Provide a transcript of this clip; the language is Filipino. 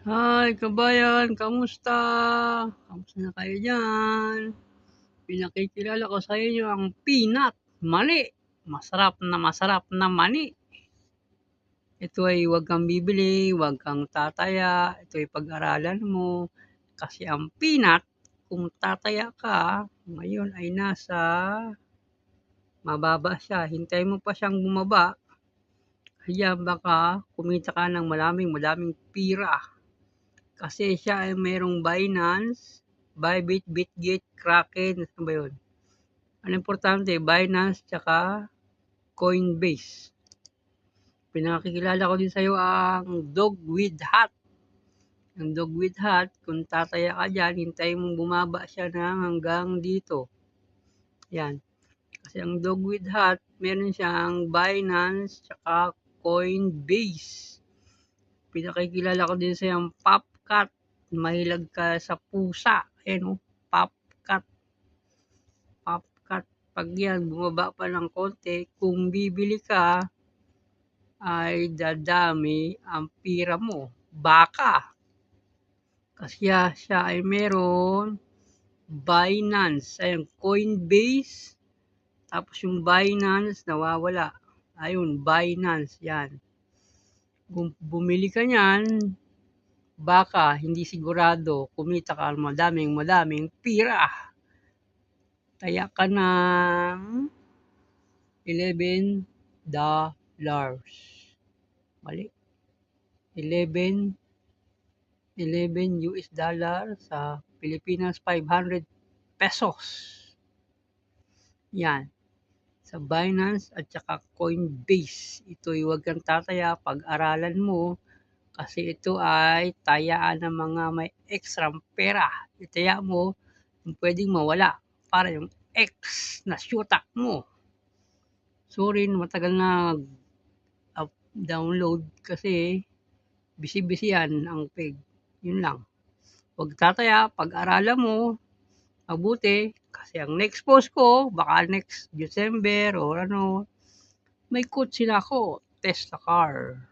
Hi kabayan, kamusta? Kamusta na kayo dyan? Pinakikilala ko sa inyo ang peanut, mani. Masarap na mani. Ito ay huwag kang bibili, huwag kang tataya. Ito ay pag-aralan mo. Kasi ang peanut, kung tataya ka, ngayon ay nasa mababa siya. Hintay mo pa siyang bumaba. Kaya baka kumita ka ng maraming pira. Kasi siya ay mayroong Binance, Bybit, Bitget, Kraken, ano ba yun? Ang importante, Binance tsaka Coinbase. Pinakikilala ko din sa'yo ang dog with hat. Ang dog with hat, kung tataya ka dyan, hintayin mong bumaba siya na hanggang dito. Yan. Kasi ang dog with hat, meron siyang Binance tsaka Coinbase. Pinakikilala ko din sa'yo ang Popcat. Mahilig ka sa pusa. Ayan o, Popcat. Popcat. Pag yan, bumaba pa ng konti, kung bibili ka, ay dadami ang pira mo. Baka. Kasi siya ay meron Binance. Ayun, Coinbase. Tapos yung Binance, nawawala. Ayun, Binance. Yan. Kung bumili ka niyan, baka hindi sigurado kumita ka madaming pira. Taya ka ng $11. Mali. 11 US dollar sa Pilipinas 500 pesos. Yan. Sa Binance at saka Coinbase. Ito'y huwag kang tataya, pag-aralan mo kasi ito ay tayaan ng mga may extra pera. Itaya mo yung pwedeng mawala para yung X na shootak mo. Sorry, matagal na download kasi busy yan ang peg. Yun lang. Huwag tataya, pag-aralan mo mabuti kasi ang next post ko, baka next December or ano, may quote sila ako, Tesla car.